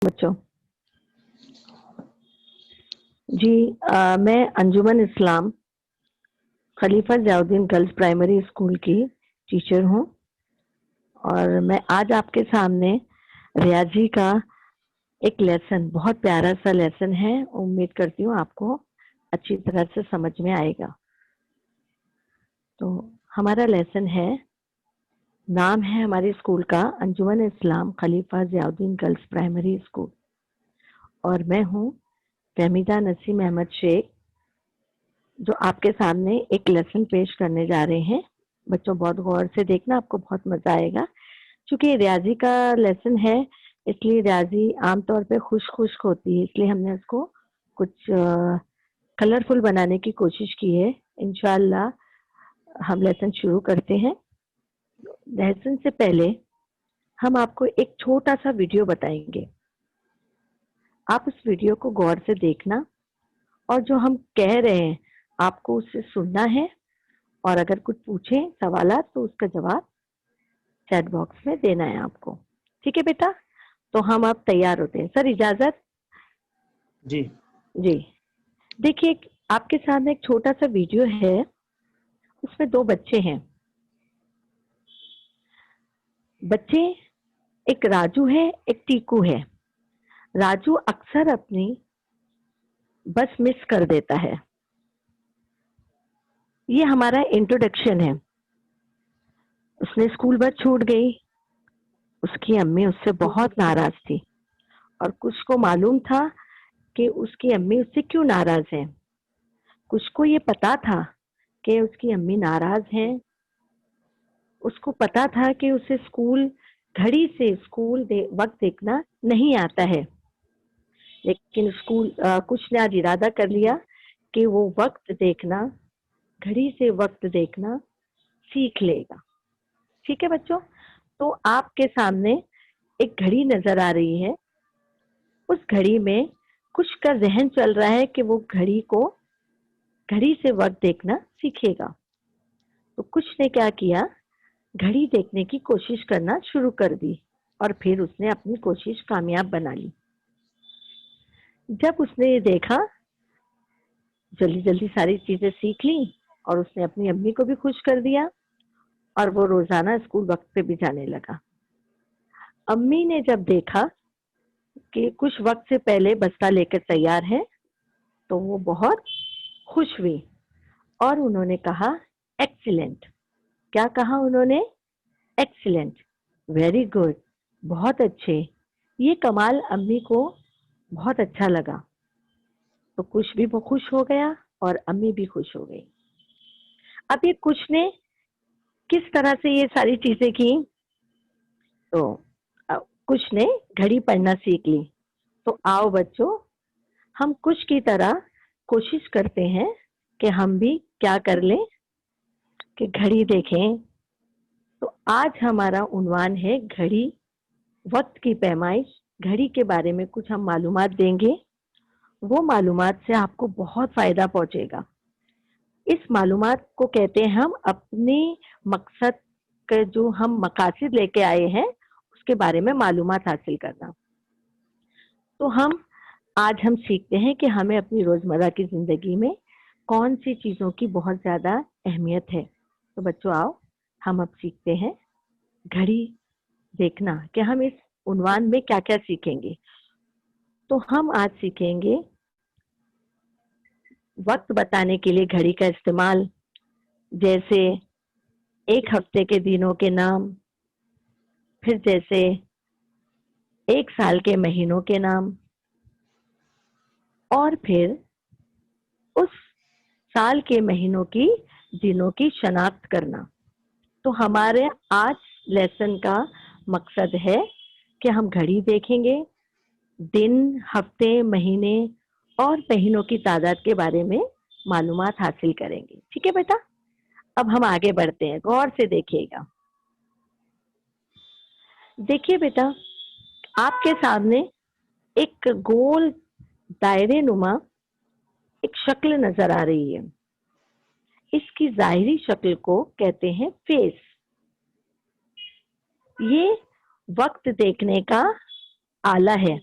बच्चों जी, मैं अंजुमन इस्लाम खलीफा Ziauddin girls primary school की टीचर हूँ और मैं आज आपके सामने रियाजी का एक लेसन, बहुत प्यारा सा लेसन है। उम्मीद करती हूँ आपको अच्छी तरह से समझ में आएगा। तो हमारा लेसन है, नाम है हमारे स्कूल का अंजुमन इस्लाम खलीफा ज़ियाउद्दीन गर्ल्स प्राइमरी स्कूल और मैं हूँ फहमीदा नसीम अहमद शेख, जो आपके सामने एक लेसन पेश करने जा रहे हैं। बच्चों बहुत गौर से देखना, आपको बहुत मजा आएगा। क्योंकि रियाजी का लेसन है, इसलिए रियाजी आमतौर पे खुश्क होती है, इसलिए हमने उसको कुछ कलरफुल बनाने की कोशिश की है। इंशाल्लाह हम लेसन शुरू करते हैं। लेसन से पहले हम आपको एक छोटा सा वीडियो बताएंगे। आप उस वीडियो को गौर से देखना और जो हम कह रहे हैं आपको उससे सुनना है और अगर कुछ पूछे सवालात तो उसका जवाब चैट बॉक्स में देना है आपको। ठीक है बेटा? तो हम अब तैयार होते हैं। सर इजाजत? जी जी। देखिए, आपके सामने एक छोटा सा वीडियो है, उसमें दो बच्चे हैं। बच्चे, एक राजू है, एक टीकू है। राजू अक्सर अपनी बस मिस कर देता है। ये हमारा इंट्रोडक्शन है। उसने स्कूल बस छूट गई, उसकी अम्मी उससे बहुत नाराज थी और कुछ को मालूम था कि उसकी अम्मी उससे क्यों नाराज है। कुछ को ये पता था कि उसकी अम्मी नाराज हैं। उसको पता था कि उसे घड़ी से वक्त देखना नहीं आता है, लेकिन कुछ ने आज इरादा कर लिया कि वो घड़ी से वक्त देखना सीख लेगा। ठीक है बच्चों? तो आपके सामने एक घड़ी नजर आ रही है। उस घड़ी में कुछ का जहन चल रहा है कि वो घड़ी से वक्त देखना सीखेगा। तो कुछ ने क्या किया, घड़ी देखने की कोशिश करना शुरू कर दी और फिर उसने अपनी कोशिश कामयाब बना ली। जब उसने ये देखा, जल्दी जल्दी सारी चीजें सीख ली और उसने अपनी अम्मी को भी खुश कर दिया और वो रोजाना स्कूल वक्त पे भी जाने लगा। अम्मी ने जब देखा कि कुछ वक्त से पहले बस्ता लेकर तैयार है, तो वो बहुत खुश हुई और उन्होंने कहा एक्सीलेंट। क्या कहा उन्होंने? एक्सीलेंट, वेरी गुड, बहुत अच्छे। ये कमाल अम्मी को बहुत अच्छा लगा। तो कुछ भी वो खुश हो गया और अम्मी भी खुश हो गई। अब ये कुछ ने किस तरह से ये सारी चीजें की, तो कुछ ने घड़ी पढ़ना सीख ली। तो आओ बच्चों, हम कुछ की तरह कोशिश करते हैं कि हम भी क्या कर लें कि घड़ी देखें। तो आज हमारा उन्वान है घड़ी, वक्त की पैमाइश। घड़ी के बारे में कुछ हम मालूमात देंगे, वो मालूमात से आपको बहुत फायदा पहुंचेगा। इस मालूमात को कहते हैं हम अपने मकसद के, जो हम मकासद लेके आए हैं उसके बारे में मालूमात हासिल करना। तो आज हम सीखते हैं कि हमें अपनी रोजमर्रा की जिंदगी में कौन सी चीजों की बहुत ज्यादा अहमियत है। तो बच्चों आओ, हम अब सीखते हैं घड़ी देखना कि हम इस उन्वान में क्या क्या सीखेंगे। तो हम आज सीखेंगे वक्त बताने के लिए घड़ी का इस्तेमाल, जैसे एक हफ्ते के दिनों के नाम, फिर जैसे एक साल के महीनों के नाम, और फिर उस साल के महीनों की दिनों की शनाख्त करना। तो हमारे आज लेसन का मकसद है कि हम घड़ी देखेंगे, दिन, हफ्ते, महीने और महीनों की तादाद के बारे में मालूमात हासिल करेंगे। ठीक है बेटा? अब हम आगे बढ़ते हैं, गौर से देखिएगा। देखिए बेटा, आपके सामने एक गोल दायरे नुमा एक शक्ल नजर आ रही है। इसकी जाहिरी शक्ल को कहते हैं फेस। ये वक्त देखने का आला है।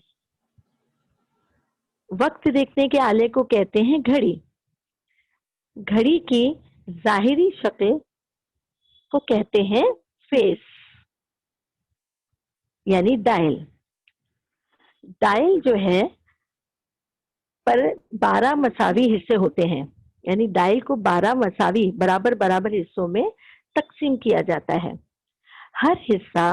वक्त देखने के आले को कहते हैं घड़ी। घड़ी की जाहिरी शक्ल को कहते हैं फेस, यानी डायल। डायल जो है पर 12 मसावी हिस्से होते हैं, यानी डायल को 12 मसावी बराबर बराबर हिस्सों में तकसीम किया जाता है। हर हिस्सा,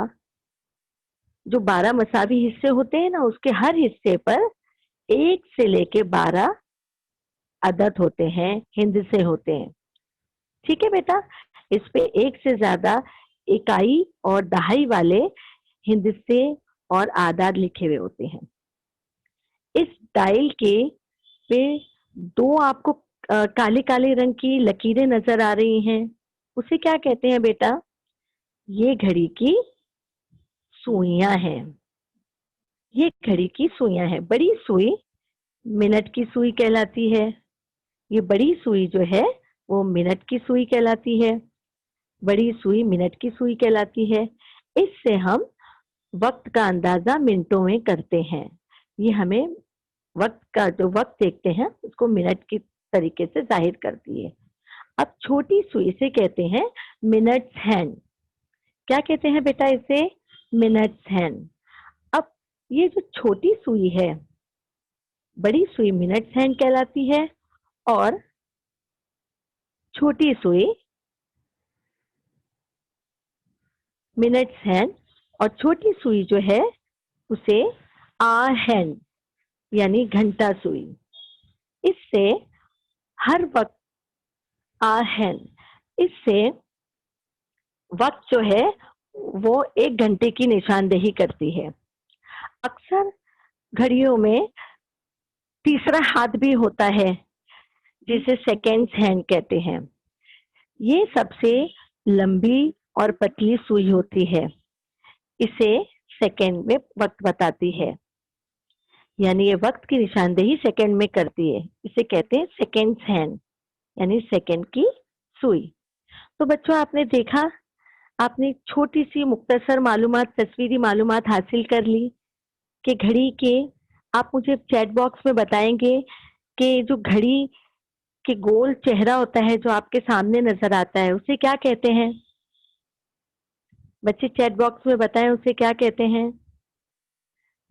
जो 12 मसावी हिस्से होते हैं ना, उसके हर हिस्से पर 1 से लेके 12 अदद होते हैं, हिंदसे होते हैं। ठीक है बेटा, इस पे 1 से ज्यादा इकाई और दहाई वाले हिंदसे और आदाद लिखे हुए होते हैं। इस डायल के पे 2 आपको काले काले रंग की लकीरें नजर आ रही हैं, उसे क्या कहते हैं बेटा? ये घड़ी की सुइयां हैं। ये घड़ी की सुइयां हैं। बड़ी सुई मिनट की सुई कहलाती है। ये बड़ी सुई जो है वो मिनट की सुई कहलाती है। बड़ी सुई मिनट की सुई कहलाती है। इससे हम वक्त का अंदाजा मिनटों में करते हैं। ये हमें वक्त का, जो वक्त देखते हैं उसको मिनट की तरीके से जाहिर करती है। अब छोटी सुई से कहते हैं मिनट्स हैंड। क्या कहते हैं बेटा इसे? Minutes hand. अब ये जो छोटी सुई है, बड़ी सुई मिनट्स हैंड कहलाती है, और छोटी सुई मिनट्स हैंड, और छोटी सुई जो है उसे आवर हैंड, यानी घंटा सुई। इससे हर वक्त आवर हैंड, इससे वक्त जो है वो 1 घंटे की निशानदेही करती है। अक्सर घड़ियों में तीसरा हाथ भी होता है, जिसे सेकेंड्स हैंड कहते हैं। ये सबसे लंबी और पतली सुई होती है। इसे सेकेंड में वक्त बताती है, यानी ये वक्त की निशानदेही सेकेंड में करती है। इसे कहते हैं सेकेंड्स हैंड, यानी सेकेंड की सुई। तो बच्चों, आपने देखा, आपने छोटी सी मुख्तसर मालूमात, तस्वीरी मालूमात हासिल कर ली कि घड़ी के। आप मुझे चैट बॉक्स में बताएंगे कि जो घड़ी के गोल चेहरा होता है जो आपके सामने नजर आता है, उसे क्या कहते हैं? बच्चे चैट बॉक्स में बताएं, उसे क्या कहते हैं?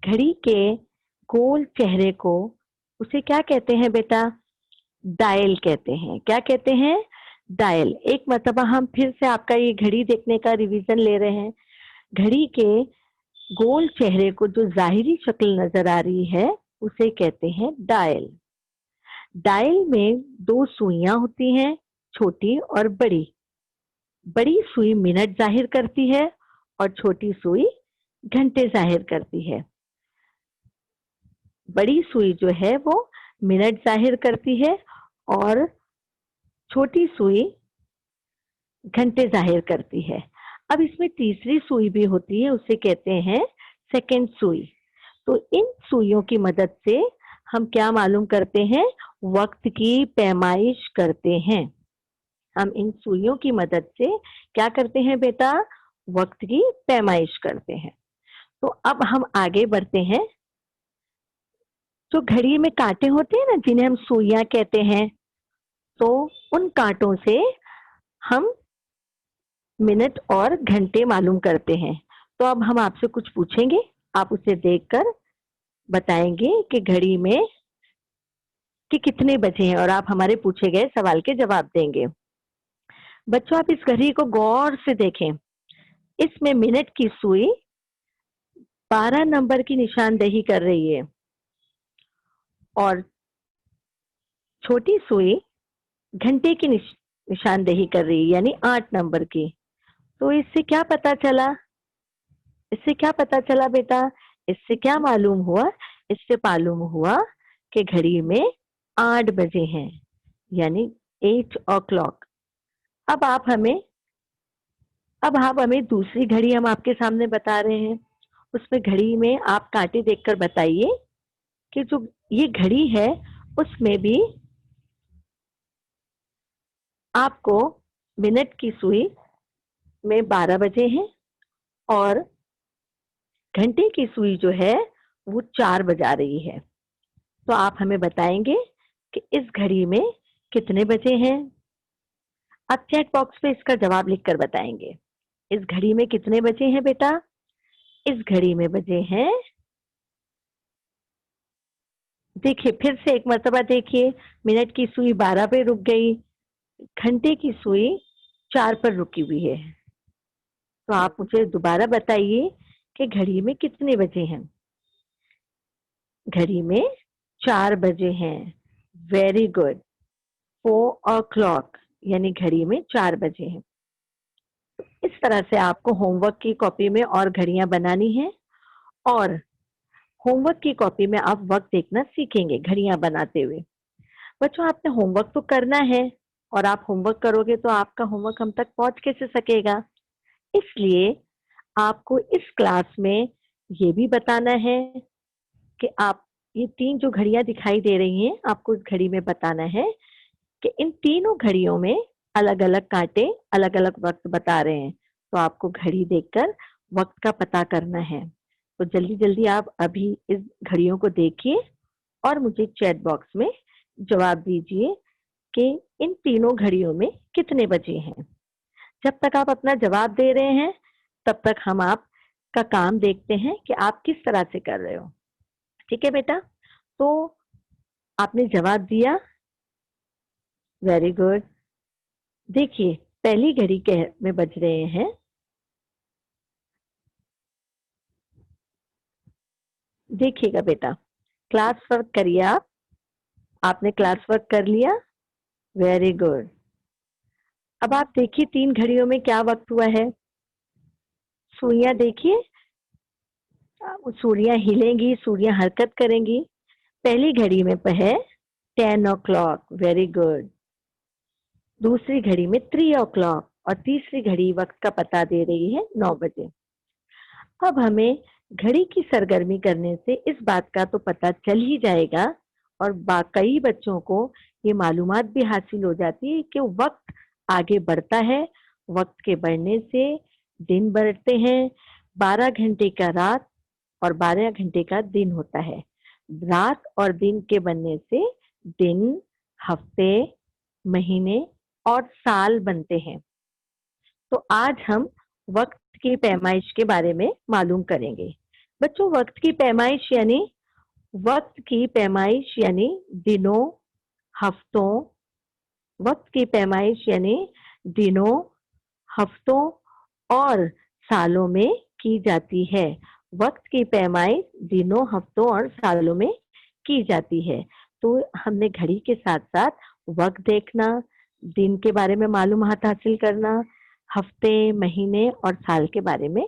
घड़ी के गोल चेहरे को, उसे क्या कहते हैं बेटा? डायल कहते हैं। क्या कहते हैं? डायल। एक मरतबा हम फिर से आपका ये घड़ी देखने का रिवीजन ले रहे हैं। घड़ी के गोल चेहरे को जो जाहिरी शक्ल नजर आ रही है उसे कहते हैं डायल। डायल में 2 सुइयां होती हैं, छोटी और बड़ी। बड़ी सुई मिनट जाहिर करती है और छोटी सुई घंटे जाहिर करती है। बड़ी सुई जो है वो मिनट जाहिर करती है और छोटी सुई घंटे जाहिर करती है। अब इसमें तीसरी सुई भी होती है, उसे कहते हैं सेकेंड सुई। तो इन सुइयों की मदद से हम क्या मालूम करते हैं? वक्त की पैमाइश करते हैं। हम इन सुइयों की मदद से क्या करते हैं बेटा? वक्त की पैमाइश करते हैं। तो अब हम आगे बढ़ते हैं। जो घड़ी में कांटे होते हैं ना, जिन्हें हम सुइयां कहते हैं, तो उन कांटों से हम मिनट और घंटे मालूम करते हैं। तो अब हम आपसे कुछ पूछेंगे, आप उसे देखकर बताएंगे कि घड़ी में कि कितने बजे हैं, और आप हमारे पूछे गए सवाल के जवाब देंगे। बच्चों, आप इस घड़ी को गौर से देखें। इसमें मिनट की सुई 12 नंबर की निशानदेही कर रही है और छोटी सुई घंटे की निशानदेही कर रही है, यानी 8 नंबर की। तो इससे क्या पता चला? इससे क्या पता चला बेटा? इससे क्या मालूम हुआ? इससे मालूम हुआ कि घड़ी में 8 बजे हैं, यानी 8 o'clock। अब आप हमें अब आप हमें दूसरी घड़ी हम आपके सामने बता रहे हैं। उसमें घड़ी में आप कांटे देखकर बताइए कि जो ये घड़ी है उसमें भी आपको मिनट की सुई में 12 बजे हैं और घंटे की सुई जो है वो 4 बजा रही है। तो आप हमें बताएंगे कि इस घड़ी में कितने बजे हैं। आप चैट बॉक्स में इसका जवाब लिखकर बताएंगे। इस घड़ी में कितने बजे हैं बेटा? इस घड़ी में बजे हैं, देखिए फिर से एक मर्तबा देखिए, मिनट की सुई 12 पे रुक गई, घंटे की सुई 4 पर रुकी हुई है। तो आप मुझे दोबारा बताइए कि घड़ी में कितने बजे हैं। घड़ी में 4 बजे हैं। Very good. 4 o'clock, यानी घड़ी में 4 बजे हैं। इस तरह से आपको होमवर्क की कॉपी में और घड़ियां बनानी है, और होमवर्क की कॉपी में आप वक्त देखना सीखेंगे घड़ियां बनाते हुए। बच्चों, आपने होमवर्क तो करना है, और आप होमवर्क करोगे तो आपका होमवर्क हम तक पहुंच कैसे सकेगा। इसलिए आपको इस क्लास में ये भी बताना है कि आप ये 3 जो घड़ियां दिखाई दे रही हैं, आपको इस घड़ी में बताना है कि इन तीनों घड़ियों में अलग अलग कांटे अलग अलग वक्त बता रहे हैं। तो आपको घड़ी देखकर वक्त का पता करना है। तो जल्दी जल्दी आप अभी इस घड़ियों को देखिए और मुझे चैट बॉक्स में जवाब दीजिए कि इन तीनों घड़ियों में कितने बजे हैं। जब तक आप अपना जवाब दे रहे हैं, तब तक हम आपका काम देखते हैं कि आप किस तरह से कर रहे हो। ठीक है बेटा? तो आपने जवाब दिया, वेरी गुड। देखिए, पहली घड़ी के में बज रहे हैं, देखिएगा बेटा, क्लास वर्क करिए आप। आपने क्लास वर्क कर लिया, वेरी गुड। अब आप देखिए 3 घड़ियों में क्या वक्त हुआ है। सुइयां देखिए, सूर्यां हिलेंगी, सूर्यां हरकत करेंगी। पहली घड़ी में है 10 o'clock, वेरी गुड। दूसरी घड़ी में 3 o'clock, और तीसरी घड़ी वक्त का पता दे रही है 9 बजे। अब हमें घड़ी की सरगर्मी करने से इस बात का तो पता चल ही जाएगा, और कई बच्चों को ये मालूमात भी हासिल हो जाती है कि वक्त आगे बढ़ता है। वक्त के बढ़ने से दिन बढ़ते हैं। 12 घंटे का रात और 12 घंटे का दिन होता है। रात और दिन के बनने से दिन, हफ्ते, महीने और साल बनते हैं। तो आज हम वक्त की पैमाइश के बारे में मालूम करेंगे। बच्चों, वक्त की पैमाइश यानी दिनों, हफ्तों, वक्त की पैमाइश यानी दिनों, हफ्तों और सालों में की जाती है। वक्त की पैमाइश दिनों, हफ्तों और सालों में की जाती है। तो हमने घड़ी के साथ साथ वक्त देखना, दिन के बारे में मालूमात हासिल करना, हफ्ते, महीने और साल के बारे में,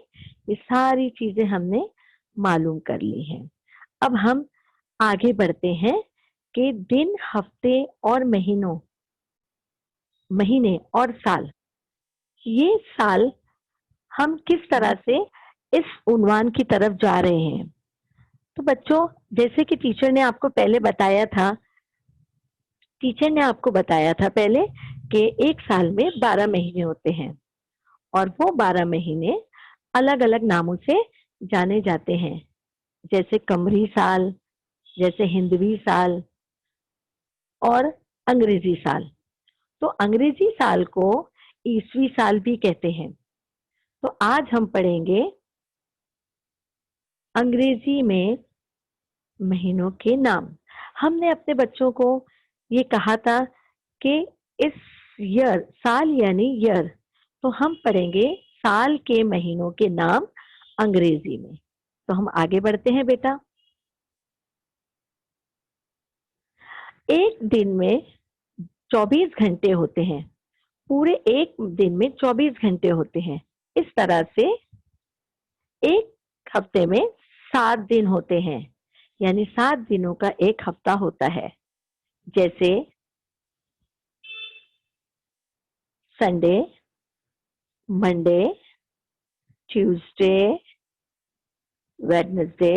ये सारी चीजें हमने मालूम कर ली हैं। अब हम आगे बढ़ते हैं कि दिन, हफ्ते और महीने और साल, ये साल हम किस तरह से इस उन्वान की तरफ जा रहे हैं। तो बच्चों, जैसे कि टीचर ने आपको बताया था पहले कि एक साल में 12 महीने होते हैं, और वो 12 महीने अलग अलग नामों से जाने जाते हैं, जैसे कमरी साल, जैसे हिंदवी साल और अंग्रेजी साल। तो अंग्रेजी साल को ईसवी साल भी कहते हैं। तो आज हम पढ़ेंगे अंग्रेजी में महीनों के नाम। हमने अपने बच्चों को ये कहा था कि इस ईयर, साल यानी ईयर, तो हम पढ़ेंगे साल के महीनों के नाम अंग्रेजी में। तो हम आगे बढ़ते हैं बेटा। एक दिन में 24 घंटे होते हैं। पूरे एक दिन में 24 घंटे होते हैं। इस तरह से एक हफ्ते में 7 दिन होते हैं, यानी 7 दिनों का एक हफ्ता होता है। जैसे Sunday, Monday, Tuesday, Wednesday,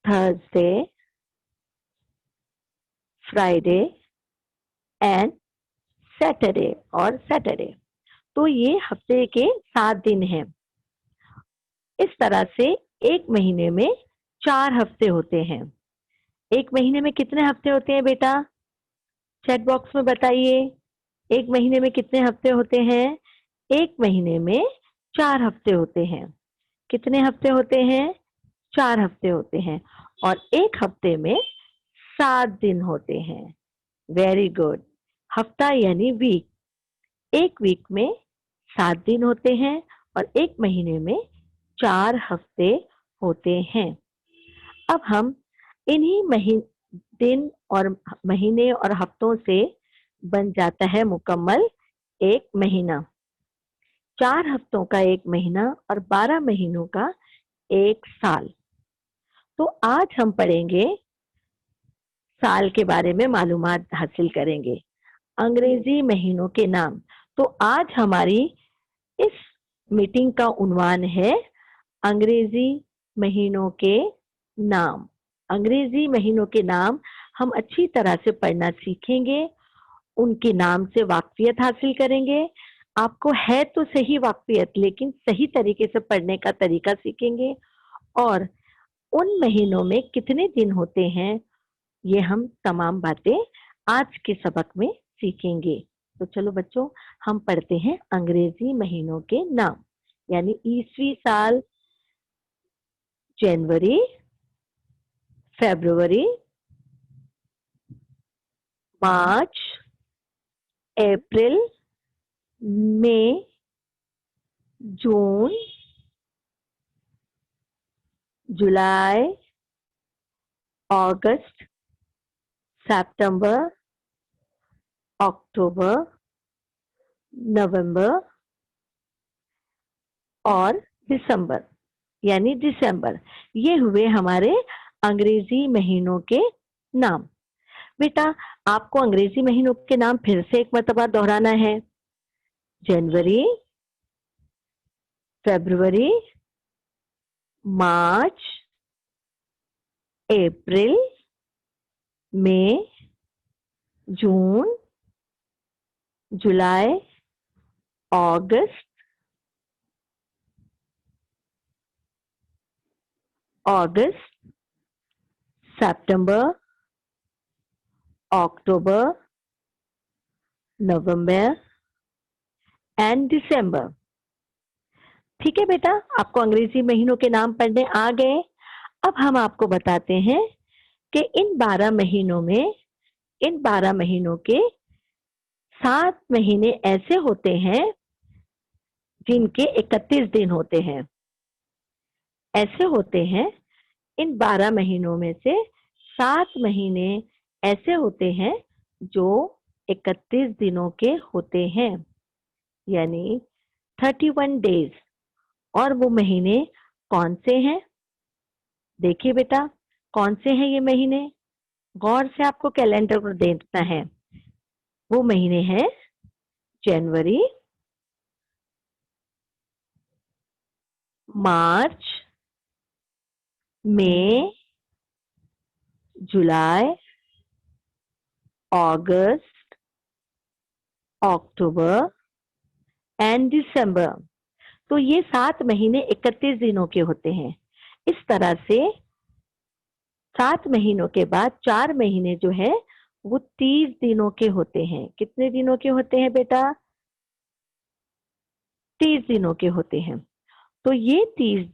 Thursday, Friday and Saturday. तो ये हफ्ते के 7 दिन हैं। इस तरह से एक महीने में 4 हफ्ते होते हैं। एक महीने में कितने हफ्ते होते हैं बेटा? चैट बॉक्स में बताइए। एक महीने में कितने हफ्ते होते हैं? एक महीने में 4 हफ्ते होते हैं। कितने हफ्ते होते हैं? 4 हफ्ते होते हैं। और एक हफ्ते में 7 दिन होते हैं। Very good. हफ्ता यानी वीक। एक वीक में 7 दिन होते हैं और एक महीने में 4 हफ्ते होते हैं। अब हम इन्हीं दिन और महीने और हफ्तों से बन जाता है मुकम्मल एक महीना। 4 हफ्तों का एक महीना और 12 महीनों का एक साल। तो आज हम पढ़ेंगे, साल के बारे में मालूमात हासिल करेंगे, अंग्रेजी महीनों के नाम। तो आज हमारी इस मीटिंग का उन्वान है अंग्रेजी महीनों के नाम। अंग्रेजी महीनों के नाम हम अच्छी तरह से पढ़ना सीखेंगे, उनके नाम से वाकफियत हासिल करेंगे। आपको है तो सही वाकफियत, लेकिन सही तरीके से पढ़ने का तरीका सीखेंगे। और उन महीनों में कितने दिन होते हैं, ये हम तमाम बातें आज के सबक में सीखेंगे। तो चलो बच्चों, हम पढ़ते हैं अंग्रेजी महीनों के नाम। यानी ईस्वी साल जनवरी, फरवरी, मार्च, अप्रैल, मई, जून, जुलाई, अगस्त, सितंबर, अक्टूबर, नवंबर और दिसंबर यानी दिसंबर। ये हुए हमारे अंग्रेजी महीनों के नाम। बेटा, आपको अंग्रेजी महीनों के नाम फिर से एक मर्तबा दोहराना है। जनवरी, फरवरी, मार्च, अप्रैल, मई, जून, जुलाई, अगस्त, सितंबर, अक्टूबर, नवंबर एंड दिसंबर। ठीक है बेटा, आपको अंग्रेजी महीनों के नाम पढ़ने आ गए। अब हम आपको बताते हैं कि इन 12 महीनों के 7 महीने ऐसे होते हैं जिनके 31 दिन होते हैं। ऐसे होते हैं, इन 12 महीनों में से 7 महीने ऐसे होते हैं जो 31 दिनों के होते हैं, यानी 31 डेज। और वो महीने कौन से हैं? देखिए बेटा, कौन से हैं ये महीने? गौर से आपको कैलेंडर पर देखना है। वो महीने हैं जनवरी, मार्च, मई, जुलाई, अगस्त, अक्टूबर एंड दिसंबर। तो ये 7 महीने 31 दिनों के होते हैं। इस तरह से 7 महीनों के बाद 4 महीने जो है वो 30 दिनों के होते हैं। कितने दिनों के होते हैं बेटा? 30 दिनों के होते हैं। तो ये 30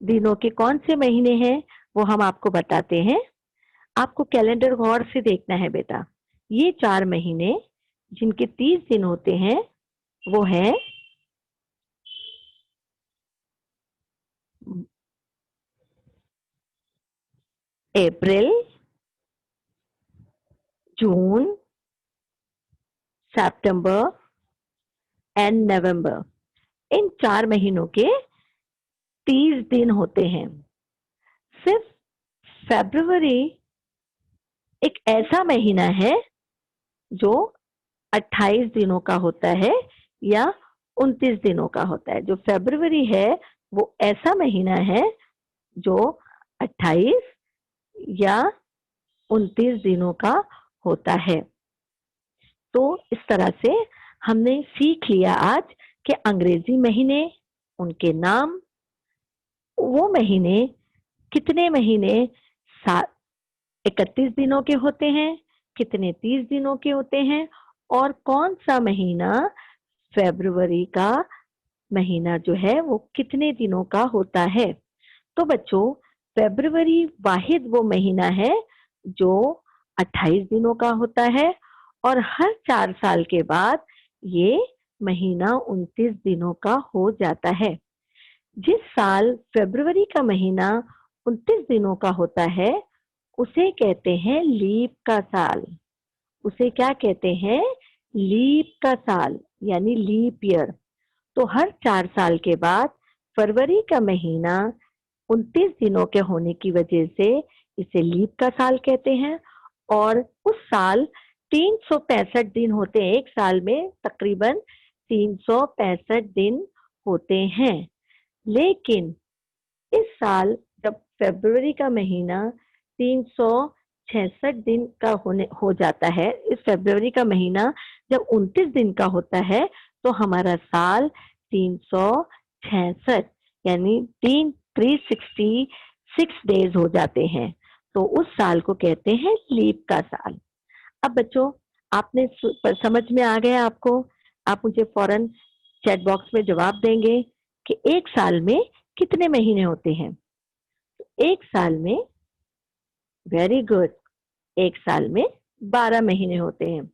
दिनों के कौन से महीने हैं, वो हम आपको बताते हैं। आपको कैलेंडर गौर से देखना है बेटा। ये 4 महीने जिनके 30 दिन होते हैं वो हैं अप्रैल, जून, सितंबर एंड नवंबर। इन 4 महीनों के 30 दिन होते हैं। सिर्फ फरवरी एक ऐसा महीना है जो 28 दिनों का होता है या 29 दिनों का होता है। जो फरवरी है वो ऐसा महीना है जो 28 या 29 दिनों का होता है। तो इस तरह से हमने सीख लिया आज कि अंग्रेजी महीने, उनके नाम, वो महीने, कितने महीने, 31 दिनों के होते हैं, कितने 30 दिनों के होते हैं, और कौन सा महीना फरवरी का महीना जो है वो कितने दिनों का होता है। तो बच्चों, फरवरी वाहिद वो महीना है जो 28 दिनों का होता है, और हर 4 साल के बाद ये महीना 29 दिनों का हो जाता है। जिस साल फरवरी का महीना 29 दिनों का होता है उसे कहते हैं लीप का साल। उसे क्या कहते हैं? लीप का साल, यानी लीप ईयर। तो हर 4 साल के बाद फरवरी का महीना 29 दिनों के होने की वजह से इसे लीप का साल कहते हैं। और उस साल 365 दिन होते हैं, एक साल में तकरीबन 365 दिन होते हैं। लेकिन इस साल जब फरवरी का महीना 366 दिन का हो जाता है, इस फरवरी का महीना जब 29 दिन का होता है, तो हमारा साल 366 यानी 366 डेज हो जाते हैं। तो उस साल को कहते हैं लीप का साल। अब बच्चों, आपने समझ में आ गया आपको? आप मुझे फौरन चैट बॉक्स में जवाब देंगे कि एक साल में कितने महीने होते हैं। एक साल में, वेरी गुड, एक साल में 12 महीने होते हैं।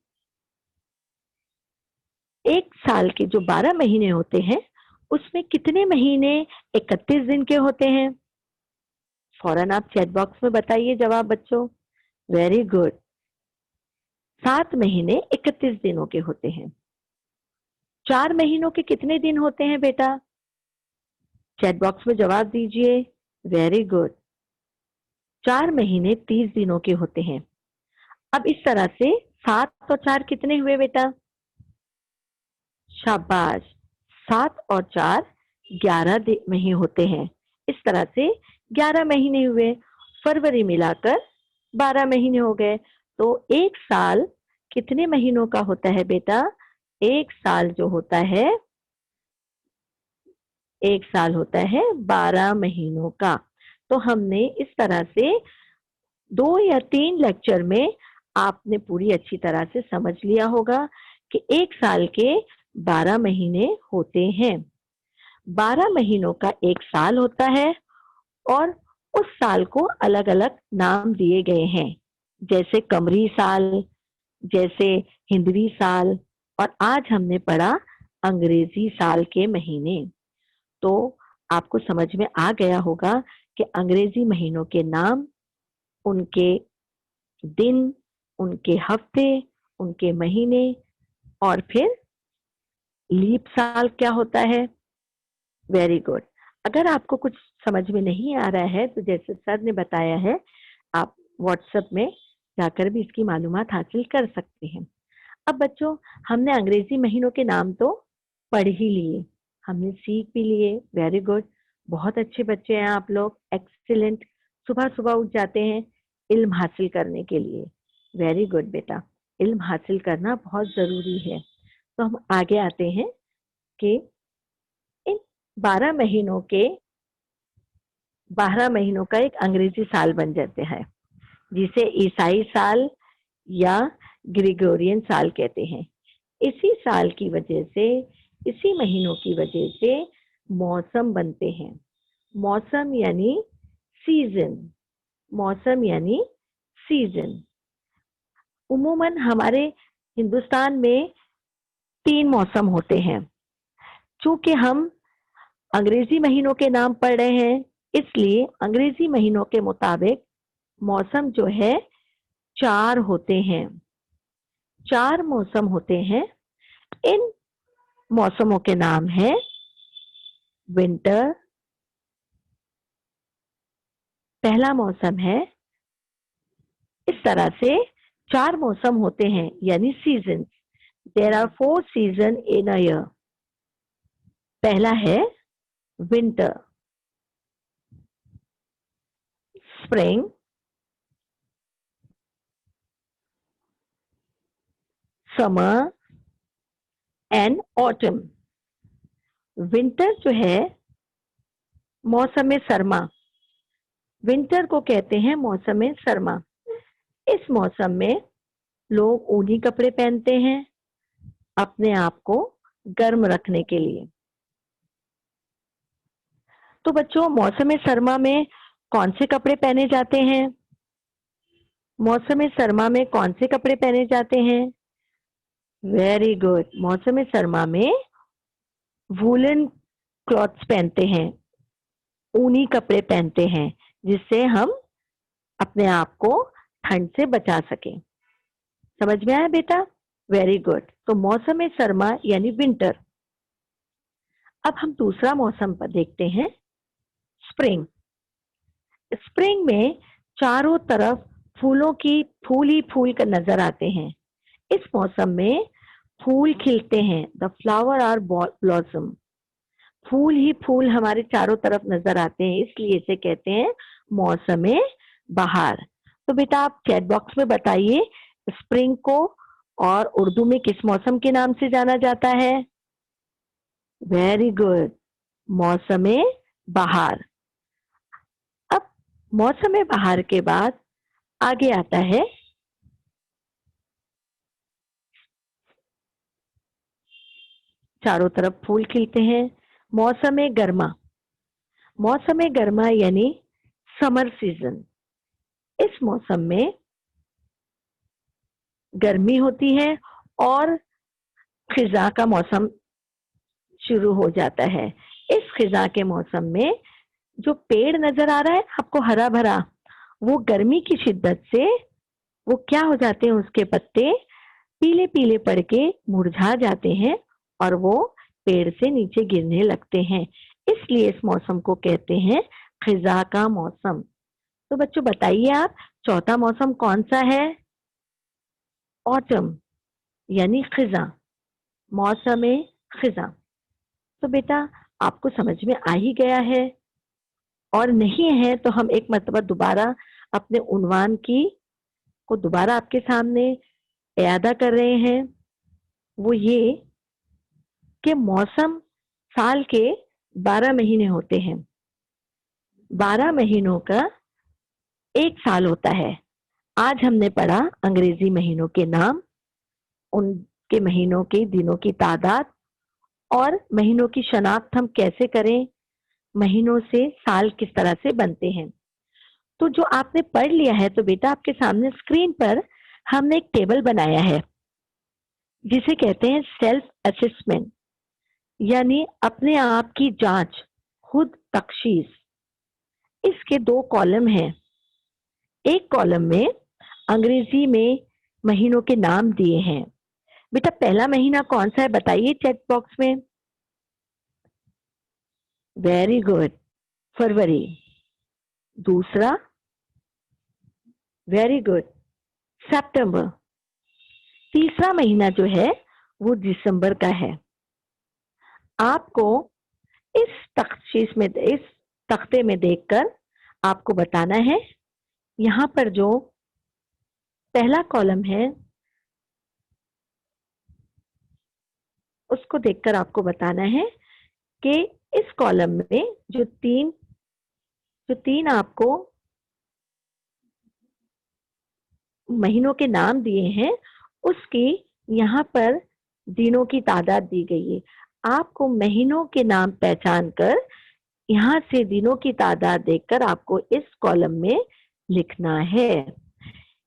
एक साल के जो 12 महीने होते हैं उसमें कितने महीने 31 दिन के होते हैं? फौरन आप चैट बॉक्स में बताइए जवाब बच्चों। वेरी गुड, 7 महीने 31 दिनों के होते हैं। 4 महीनों के कितने दिन होते हैं बेटा? चैट बॉक्स में जवाब दीजिए। वेरी गुड, 4 महीने 30 दिनों के होते हैं। अब इस तरह से 7 और 4 कितने हुए बेटा? शाबाश, 7 और 4 11 महीने होते हैं। इस तरह से 11 महीने हुए, फरवरी मिलाकर 12 महीने हो गए। तो एक साल कितने महीनों का होता है बेटा? एक साल जो होता है, एक साल होता है 12 महीनों का। तो हमने इस तरह से 2 या 3 लेक्चर में आपने पूरी अच्छी तरह से समझ लिया होगा कि एक साल के 12 महीने होते हैं। 12 महीनों का एक साल होता है, और उस साल को अलग अलग नाम दिए गए हैं, जैसे कमरी साल, जैसे हिंदवी साल, और आज हमने पढ़ा अंग्रेजी साल के महीने। तो आपको समझ में आ गया होगा कि अंग्रेजी महीनों के नाम, उनके दिन, उनके हफ्ते, उनके महीने, और फिर लीप साल क्या होता है। Very good. अगर आपको कुछ समझ में नहीं आ रहा है तो जैसे सर ने बताया है, आप व्हाट्सएप में जाकर भी इसकी मालूमात हासिल कर सकते हैं। अब बच्चों, हमने अंग्रेजी महीनों के नाम तो पढ़ ही लिए, हमने सीख भी लिए। वेरी गुड, बहुत अच्छे बच्चे हैं आप लोग, एक्सीलेंट। सुबह सुबह उठ जाते हैं इल्म हासिल करने के लिए। वेरी गुड बेटा, इल्म हासिल करना बहुत जरूरी है। तो हम आगे आते हैं कि इन 12 महीनों का एक अंग्रेजी साल बन जाते हैं, जिसे ईसाई साल या ग्रेगोरियन साल कहते हैं। इसी साल की वजह से, इसी महीनों की वजह से मौसम बनते हैं। मौसम यानी सीजन, मौसम यानी सीजन। उमूमन हमारे हिंदुस्तान में 3 मौसम होते हैं। चूंकि हम अंग्रेजी महीनों के नाम पढ़ रहे हैं, इसलिए अंग्रेजी महीनों के मुताबिक मौसम जो है 4 होते हैं। 4 मौसम होते हैं। इन मौसमों के नाम है विंटर, पहला मौसम है। इस तरह से 4 मौसम होते हैं, यानी season. There are 4 season in a year. पहला है winter, spring, summer and autumn. Winter जो है मौसम सरमा, विंटर को कहते हैं मौसम सरमा। इस मौसम में लोग ऊनी कपड़े पहनते हैं अपने आप को गर्म रखने के लिए। तो बच्चों, मौसम सरमा में कौन से कपड़े पहने जाते हैं? मौसम सरमा में कौन से कपड़े पहने जाते हैं? Very good. मौसम सरमा में वूलन क्लॉथ्स पहनते हैं, ऊनी कपड़े पहनते हैं, जिससे हम अपने आप को ठंड से बचा सकें। समझ में आया बेटा? Very good. तो मौसम सरमा यानी विंटर। अब हम दूसरा मौसम पर देखते हैं, स्प्रिंग। स्प्रिंग में चारों तरफ फूलों की फूल ही फूल कर नजर आते हैं। इस मौसम में फूल खिलते हैं, द फ्लावर आर ब्लॉसम। फूल ही फूल हमारे चारों तरफ नजर आते हैं, इसलिए इसे कहते हैं मौसम बहार। तो बेटा आप चैट बॉक्स में बताइए, स्प्रिंग को और उर्दू में किस मौसम के नाम से जाना जाता है? वेरी गुड, मौसम बहार। अब मौसम बहार के बाद आगे आता है चारों तरफ फूल खिलते हैं, मौसम गर्मा। मौसम गर्मा यानी समर सीजन। इस मौसम में गर्मी होती है और खिजा का मौसम शुरू हो जाता है। इस खिजा के मौसम में जो पेड़ नजर आ रहा है आपको हरा भरा, वो गर्मी की शिद्दत से वो क्या हो जाते हैं, उसके पत्ते पीले पीले पड़ के मुरझा जाते हैं और वो पेड़ से नीचे गिरने लगते हैं। इसलिए इस मौसम को कहते हैं खिजा का मौसम। तो बच्चों बताइए आप, चौथा मौसम कौन सा है? ऑटम यानी खिजा, मौसम खिजा। तो बेटा आपको समझ में आ ही गया है, और नहीं है तो हम एक मर्तबा दोबारा अपने उन्वान की को दोबारा आपके सामने यादा कर रहे हैं। वो ये कि मौसम साल के 12 महीने होते हैं, 12 महीनों का एक साल होता है। आज हमने पढ़ा अंग्रेजी महीनों के नाम, उनके महीनों के दिनों की तादाद और महीनों की शनाख्त हम कैसे करें, महीनों से साल किस तरह से बनते हैं। तो जो आपने पढ़ लिया है, तो बेटा आपके सामने स्क्रीन पर हमने एक टेबल बनाया है जिसे कहते हैं सेल्फ असेसमेंट, यानी अपने आप की जांच, खुद तकशीस। इसके दो कॉलम हैं। एक कॉलम में अंग्रेजी में महीनों के नाम दिए हैं। बेटा पहला महीना कौन सा है बताइए चैट बॉक्स में। वेरी गुड, फरवरी। दूसरा, वेरी गुड, सितंबर। तीसरा महीना जो है वो दिसंबर का है। आपको इस तख्शीस में, इस तख्ते में देखकर आपको बताना है, यहां पर जो पहला कॉलम है उसको देखकर आपको बताना है कि इस कॉलम में जो तीन आपको महीनों के नाम दिए हैं, उसकी यहाँ पर दिनों की तादाद दी गई है। आपको महीनों के नाम पहचान कर यहाँ से दिनों की तादाद देखकर आपको इस कॉलम में लिखना है।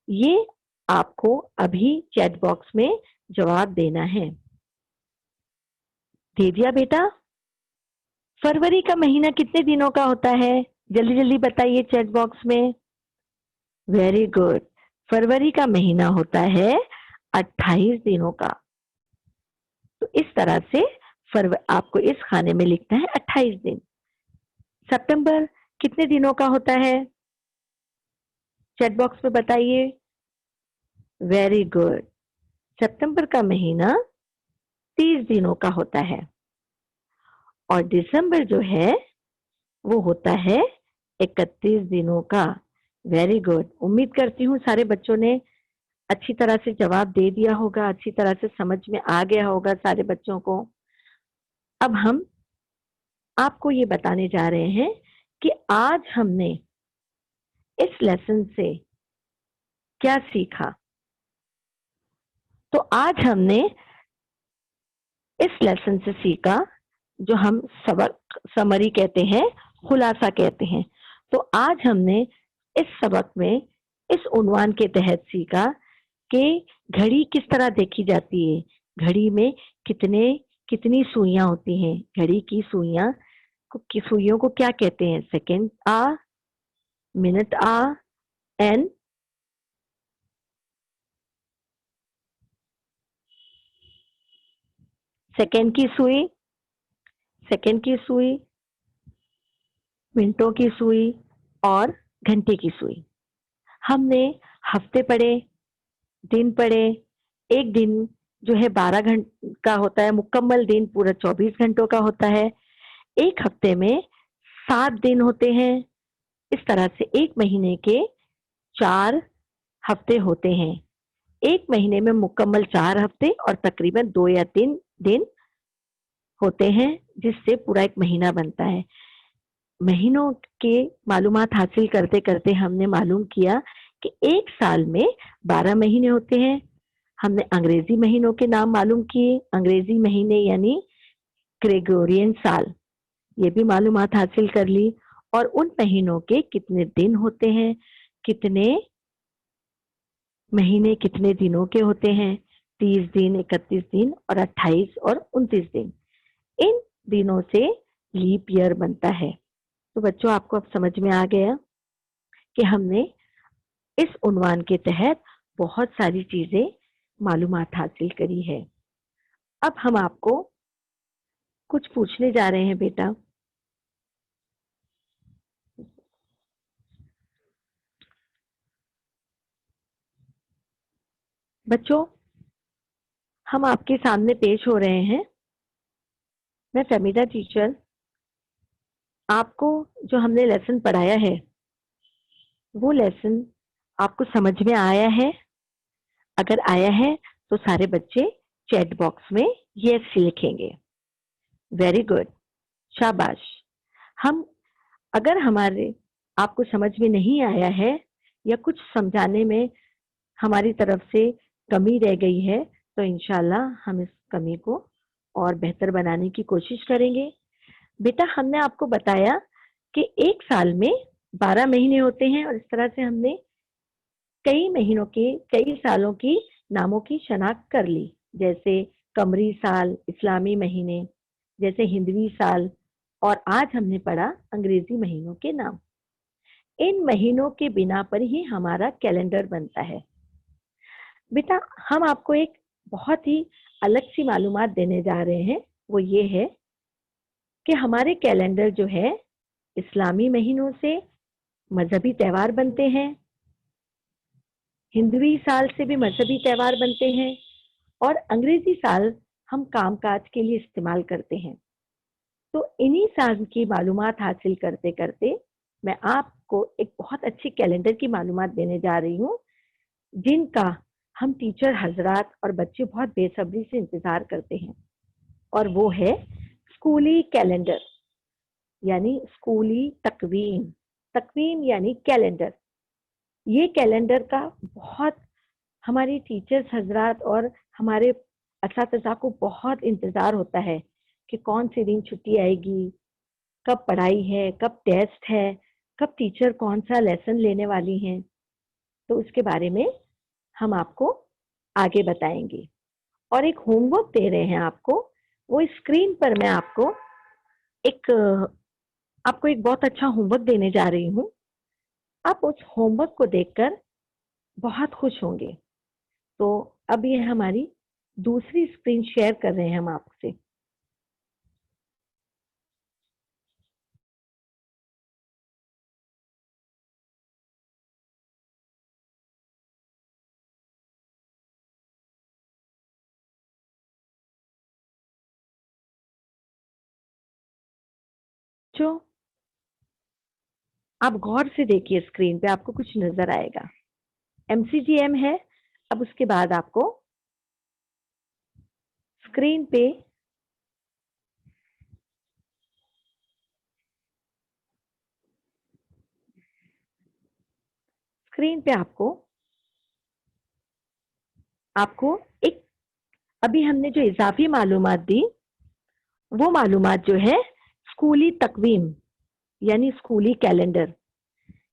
ये आपको अभी चैट बॉक्स में जवाब देना है। दे दिया बेटा? फरवरी का महीना कितने दिनों का होता है? जल्दी जल्दी बताइए चैट बॉक्स में। वेरी गुड, फरवरी का महीना होता है 28 दिनों का। तो इस तरह से आपको इस खाने में लिखना है 28 दिन। सितंबर कितने दिनों का होता है? चैट बॉक्स में बताइए। वेरी गुड, सितंबर का महीना 30 दिनों का होता है। और दिसंबर जो है वो होता है 31 दिनों का। वेरी गुड, उम्मीद करती हूँ सारे बच्चों ने अच्छी तरह से जवाब दे दिया होगा, अच्छी तरह से समझ में आ गया होगा सारे बच्चों को। अब हम आपको ये बताने जा रहे हैं कि आज हमने इस लेसन से क्या सीखा। तो आज हमने इस लेसन से सीखा, जो हम सबक समरी कहते हैं, खुलासा कहते हैं। तो आज हमने इस सबक में इस उन्वान के तहत सीखा कि घड़ी किस तरह देखी जाती है, घड़ी में कितनी सुइयां होती हैं, घड़ी की सुइयों को क्या कहते हैं, सेकेंड आ, मिनट आ, एंड सेकेंड की सुई, सेकेंड की सुई, मिनटों की सुई और घंटे की सुई। हमने हफ्ते पढ़े, दिन पढ़े। एक दिन जो है 12 घंटे का होता है, मुकम्मल दिन पूरा 24 घंटों का होता है। एक हफ्ते में 7 दिन होते हैं। इस तरह से एक महीने के 4 हफ्ते होते हैं। एक महीने में मुकम्मल 4 हफ्ते और तकरीबन 2 या 3 दिन होते हैं, जिससे पूरा एक महीना बनता है। महीनों के मालूमात हासिल करते करते हमने मालूम किया कि एक साल में 12 महीने होते हैं। हमने अंग्रेजी महीनों के नाम मालूम किए, अंग्रेजी महीने यानी ग्रेगोरियन साल, ये भी मालूमात हासिल कर ली। और उन महीनों के कितने दिन होते हैं, कितने महीने कितने दिनों के होते हैं, 30 दिन, 31 दिन और 28 और 29 दिन। इन दिनों से लीप ईयर बनता है। तो बच्चों, आपको अब समझ में आ गया कि हमने इस उन्वान के तहत बहुत सारी चीजें मालूमात हासिल करी है। अब हम आपको कुछ पूछने जा रहे हैं बेटा। बच्चों, हम आपके सामने पेश हो रहे हैं। मैं फहमीदा टीचर, आपको जो हमने लेसन पढ़ाया है वो लेसन आपको समझ में आया है? अगर आया है तो सारे बच्चे चैट बॉक्स में यस लिखेंगे। वेरी गुड, शाबाश। हम अगर हमारे आपको समझ में नहीं आया है या कुछ समझाने में हमारी तरफ से कमी रह गई है, तो इंशाल्लाह हम इस कमी को और बेहतर बनाने की कोशिश करेंगे। बेटा, हमने आपको बताया कि एक साल में 12 महीने होते हैं और इस तरह से हमने कई महीनों के, कई सालों की नामों की शनाख्त कर ली, जैसे कमरी साल, इस्लामी महीने, जैसे हिंदवी साल, और आज हमने पढ़ा अंग्रेजी महीनों के नाम। इन महीनों के बिना पर ही हमारा कैलेंडर बनता है। बेटा, हम आपको एक बहुत ही अलग सी मालूमात देने जा रहे हैं। वो ये है कि हमारे कैलेंडर जो है, इस्लामी महीनों से मजहबी त्यौहार बनते हैं, हिंदवी साल से भी मजहबी त्यौहार बनते हैं, और अंग्रेजी साल हम कामकाज के लिए इस्तेमाल करते हैं। तो इन्हीं साल की मालूमात हासिल करते करते मैं आपको एक बहुत अच्छी कैलेंडर की मालूमात देने जा रही हूँ, जिनका हम टीचर हजरात और बच्चे बहुत बेसब्री से इंतजार करते हैं। और वो है स्कूली कैलेंडर, यानी स्कूली तकवीम। तकवीम यानी कैलेंडर। ये कैलेंडर का बहुत हमारी टीचर्स हजरात और हमारे असातिज़ा को बहुत इंतजार होता है कि कौन से दिन छुट्टी आएगी, कब पढ़ाई है, कब टेस्ट है, कब टीचर कौन सा लेसन लेने वाली हैं। तो उसके बारे में हम आपको आगे बताएंगे। और एक होमवर्क दे रहे हैं आपको, वो स्क्रीन पर मैं एक आपको एक बहुत अच्छा होमवर्क देने जा रही हूँ। आप उस होमवर्क को देखकर बहुत खुश होंगे। तो अब ये हमारी दूसरी स्क्रीन शेयर कर रहे हैं हम आपसे। जो आप गौर से देखिए, स्क्रीन पे आपको कुछ नजर आएगा। एमसीजीएम है। अब उसके बाद आपको स्क्रीन पे स्क्रीन पे आपको आपको एक, अभी हमने जो इजाफी मालूमात दी वो मालूमात जो है स्कूली तकवीम यानी स्कूली कैलेंडर,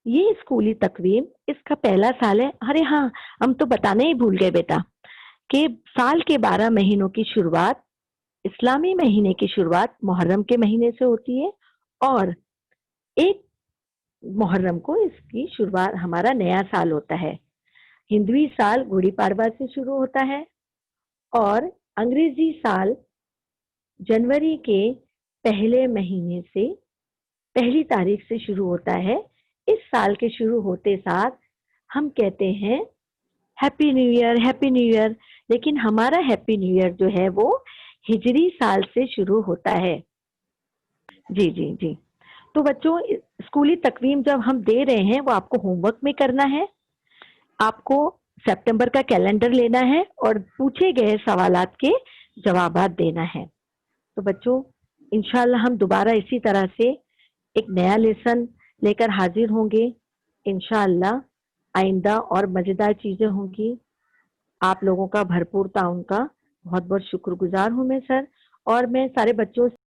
ये स्कूली तकवीम इसका पहला साल है। अरे हाँ, हम तो बताना ही भूल गए बेटा कि साल के 12 महीनों की शुरुआत, इस्लामी महीने की शुरुआत मुहर्रम के महीने से होती है और एक मुहर्रम को इसकी शुरुआत हमारा नया साल होता है। हिंदवी साल गुड़ी पाड़वा से शुरू होता है और अंग्रेजी साल जनवरी के पहले महीने से पहली तारीख से शुरू होता है। इस साल के शुरू होते साथ हम कहते हैं happy new year, happy new year. लेकिन हमारा हैप्पी न्यू ईयर जो है वो हिजरी साल से शुरू होता है। जी जी जी। तो बच्चों, स्कूली तकवीम जब हम दे रहे हैं वो आपको होमवर्क में करना है। आपको सितंबर का कैलेंडर लेना है और पूछे गए सवालात के जवाबात देना है। तो बच्चों, इंशाल्लाह हम दोबारा इसी तरह से एक नया लेसन लेकर हाजिर होंगे। इंशाल्लाह आइंदा और मजेदार चीजें होंगी। आप लोगों का भरपूर ताउन का बहुत बहुत शुक्रगुजार हूं मैं सर, और मैं सारे बच्चों